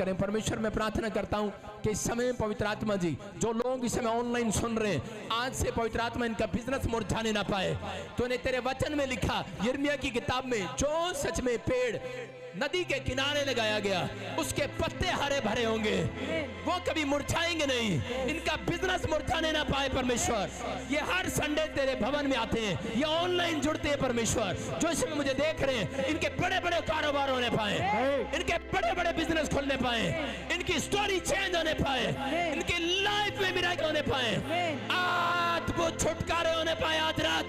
करें। परमेश्वर मैं प्रार्थना करता हूँ कि इस समय पवित्र आत्मा जी, जो लोग इस समय ऑनलाइन सुन रहे हैं, आज से पवित्र आत्मा इनका बिजनेस मुरझाने ना पाए। तूने तेरे वचन में लिखा यिर्मयाह की किताब में, जो सच में पेड़ नदी के किनारे लगाया गया उसके पत्ते हरे भरे होंगे, वो कभी मुरझाएंगे नहीं, इनका बिजनेस मुरझाने ना पाए। परमेश्वर ये हर संडे तेरे भवन में आते हैं, ये ऑनलाइन जुड़ते हैं परमेश्वर, जो इसमें मुझे देख रहे हैं, इनके बड़े बड़े कारोबार होने पाए, इनके बड़े बड़े बिजनेस खोलने पाए, इनकी स्टोरी चेंज होने पाए, इनकी लाइफ में मिराकल होने पाए, आज वो छुटकारे होने पाए। आज रात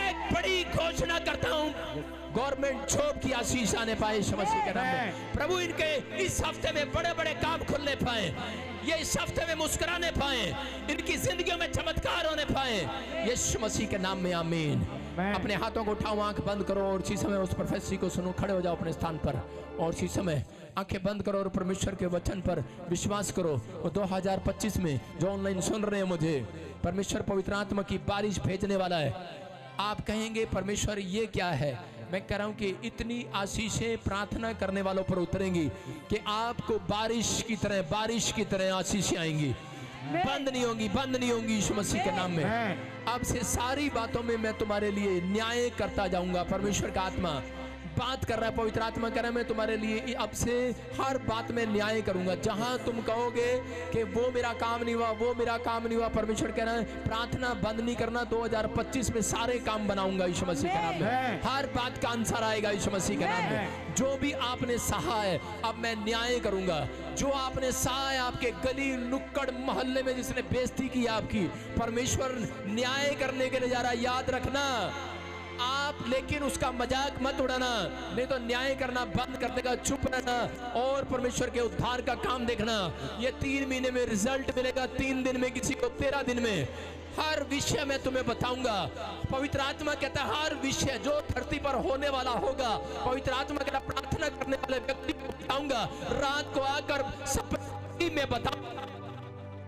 एक बड़ी घोषणा करता हूँ, गवर्नमेंट जॉब की आशीष आने पाए यीशु मसीह के नाम में। प्रभु इनके इस हफ्ते में बड़े बड़े काम खुलने पाए, ये इस हफ्ते में मुस्कुराने पाए, इनकी जिंदगियों में चमत्कार होने पाए यीशु मसीह के नाम में, आमीन। अपने हाथों को उठाओ, आंख बंद करो और इसी समय उस प्रोफेसी को सुनो। खड़े हो जाओ अपने स्थान पर और इसी समय आंखें बंद करो और परमेश्वर के वचन पर विश्वास करो। वो 2025 में जो ऑनलाइन सुन रहे हैं मुझे, परमेश्वर पवित्र आत्मा की बारिश भेजने वाला है। आप कहेंगे परमेश्वर ये क्या है? मैं कह रहा हूं कि इतनी आशीषें प्रार्थना करने वालों पर उतरेंगी कि आपको बारिश की तरह आशीषें आएंगी, बंद नहीं होंगी, बंद नहीं होंगी यीशु मसीह के नाम में। अब से सारी बातों में मैं तुम्हारे लिए न्याय करता जाऊंगा। परमेश्वर का आत्मा बात कर रहा है, पवित्र आत्मा कह रहा है मैं तुम्हारे लिए अब से हर बात में न्याय करूंगा। जहां तुम कहोगे कि वो मेरा काम नहीं हुआ, वो मेरा काम नहीं हुआ, परमेश्वर कह रहा है प्रार्थना बंद नहीं करना, 2025 में सारे काम बनाऊंगा यीशु मसीह के नाम में। हर बात का आंसर आएगा यीशु मसीह के नाम में। जो भी आपने सहा है अब मैं न्याय करूंगा। जो आपने सहा है, आपके गली नुक्कड़ मोहल्ले में जिसने बेइज्जती की आपकी, परमेश्वर न्याय करने के लिए जा रहा। याद रखना आप, लेकिन उसका मजाक मत उड़ाना, नहीं तो न्याय करना बंद कर देगा। चुप रहना और परमेश्वर के उद्धार का काम देखना। ये 3 महीने में रिजल्ट मिलेगा, 3 दिन में, किसी को 13 दिन में। हर विषय में तुम्हें बताऊंगा। पवित्र आत्मा कहता है हर विषय जो धरती पर होने वाला होगा, पवित्र आत्मा कहता प्रार्थना करने वाले व्यक्ति को बताऊंगा। रात को आकर सपने में बताऊंगा,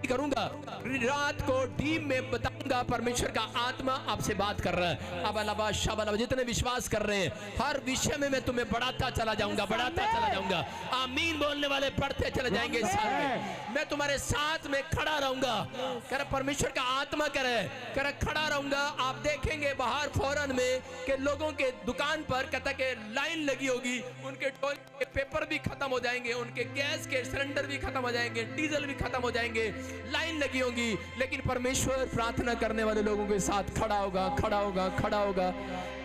करूंगा, रात को डीम में बताऊंगा। परमेश्वर का आत्मा आपसे बात कर रहा है। अब अलावा शाबाला, जितने विश्वास कर रहे हैं हर विषय में मैं तुम्हें बढ़ाता चला जाऊंगा, बढ़ाता चला जाऊंगा। आमीन बोलने वाले बढ़ते चले जाएंगे। मैं तुम्हारे साथ में खड़ा रहूंगा, कह रहा परमेश्वर का आत्मा कह रहा खड़ा रहूंगा। आप देखेंगे बाहर फौरन में कि लोगों के दुकान पर कहता कि लाइन लगी होगी, उनके टोल के पेपर भी खत्म हो जाएंगे, उनके गैस के सिलेंडर भी खत्म हो जाएंगे, डीजल भी खत्म हो जाएंगे, लाइन लगी होगी। लेकिन परमेश्वर प्रार्थना करने वाले लोगों के साथ खड़ा होगा, खड़ा होगा, खड़ा होगा,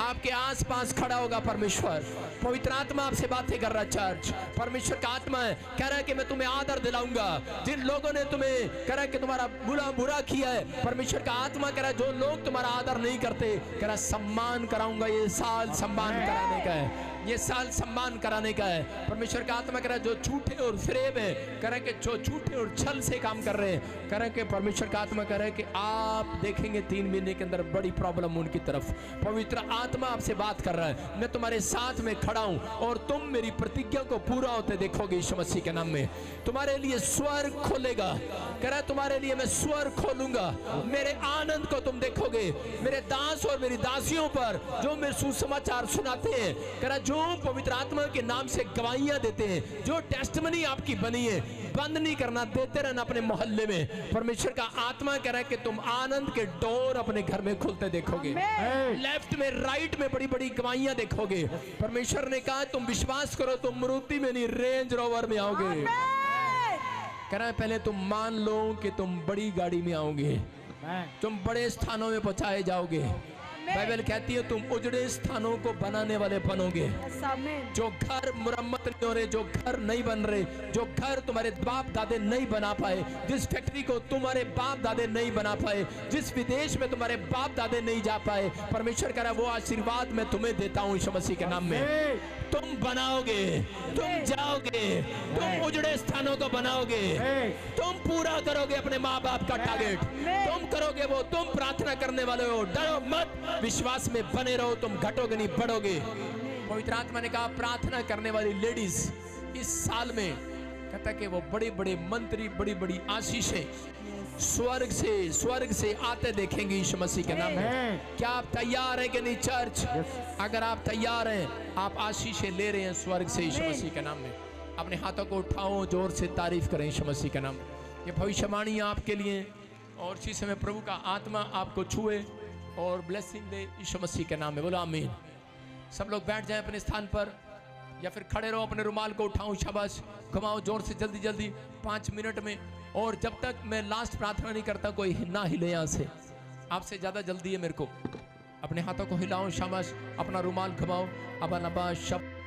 आपके आसपास खड़ा होगा। परमेश्वर पवित्र आत्मा आपसे बातें कर रहा है। चर्च परमेश्वर का आत्मा है, कह रहा है कि मैं तुम्हें आदर दिलाऊंगा। जिन लोगों ने तुम्हें कह रहा है कि तुम्हारा बुरा किया है, परमेश्वर का आत्मा कह रहा है जो लोग तुम्हारा आदर नहीं करते, कह रहा सम्मान कराऊंगा। ये साल सम्मान कराने का है, ये साल सम्मान कराने का है। परमेश्वर का आत्मा कह रहा है जो झूठे और फरेब है, कह रहा है कि जो झूठे और छल से काम कर रहे हैं, कह रहा है कि परमेश्वर का आत्मा कह रहा है कि आप देखेंगे 3 महीने के अंदर बड़ी प्रॉब्लम उनकी तरफ। पवित्र आत्मा आपसे बात कर रहा है, मैं तुम्हारे साथ में खड़ा हूं और तुम मेरी प्रतिज्ञा को पूरा होते देखोगे यीशु मसीह के नाम में। तुम्हारे लिए स्वर्ग खोलेगा, कह रहा है तुम्हारे लिए मैं स्वर्ग खोलूंगा। मेरे आनंद को तुम देखोगे। मेरे दास और मेरी दासियों पर जो मेरे सुसमाचार सुनाते हैं, कह रहा जो पवित्र आत्मा के नाम से गवाहियां देते हैं, जो टेस्टमनी आपकी बनी है, बंद नहीं करना, देते रहना अपने मोहल्ले में। परमेश्वर का आत्मा कह रहा है कि तुम आनंद के डोर अपने घर में खुलते देखोगे। लेफ्ट में, राइट में बड़ी बड़ी गवाहियां देखोगे। परमेश्वर ने कहा तुम विश्वास करो, तुम मारुति में नहीं रेंज रोवर में आओगे। कह रहा है पहले तुम मान लो कि तुम बड़ी गाड़ी में आओगे, तुम बड़े स्थानों में पहुंचाए जाओगे। बाइबल कहती है तुम उजड़े स्थानों को बनाने वाले बनोगे। जो घर मुरम्मत नहीं हो रहे, जो घर नहीं बन रहे, जो घर तुम्हारे बाप दादे नहीं बना पाए, जिस फैक्ट्री को तुम्हारे बाप दादे नहीं बना पाए, जिस विदेश में तुम्हारे बाप दादे नहीं जा पाए, परमेश्वर कह रहा है वो आशीर्वाद मैं तुम्हें देता हूं यीशु मसीह के नाम में। तुम बनाओगे, तुम जाओगे, तुम उजड़े स्थानों को बनाओगे, तुम पूरा करोगे अपने माँ बाप का टारगेट, तुम करोगे वो। तुम प्रार्थना करने वाले हो, डरो मत, विश्वास में बने रहो, तुम घटोगे नहीं बढ़ोगे। पवित्र आत्मा ने कहा प्रार्थना करने वाली लेडीज इस साल में कहता कि वो बड़े बड़े मंत्री, बड़ी बड़ी आशीषें स्वर्ग से आते देखेंगे यीशु मसीह के नाम में। क्या आप तैयार हैं कि नहीं चर्च? अगर आप तैयार हैं, आप आशीषें ले रहे हैं स्वर्ग से यीशु मसीह के नाम में। अपने हाथों को उठाओ, जोर से तारीफ करें यीशु मसीह के नाम। ये भविष्यवाणी आपके लिए और इसी समय प्रभु का आत्मा आपको छुए और ब्लेसिंग दे यीशु मसीह के नाम में। बोलो आमीन। सब लोग बैठ जाएं अपने स्थान पर या फिर खड़े रहो, अपने रुमाल को उठाओ, शाबाश, घुमाओ जोर से, जल्दी जल्दी 5 मिनट में। और जब तक मैं लास्ट प्रार्थना नहीं करता कोई ना हिले यहाँ से, आपसे ज़्यादा जल्दी है मेरे को। अपने हाथों को हिलाओ, शाबाश, अपना रुमाल घुमाओ। अब शब्द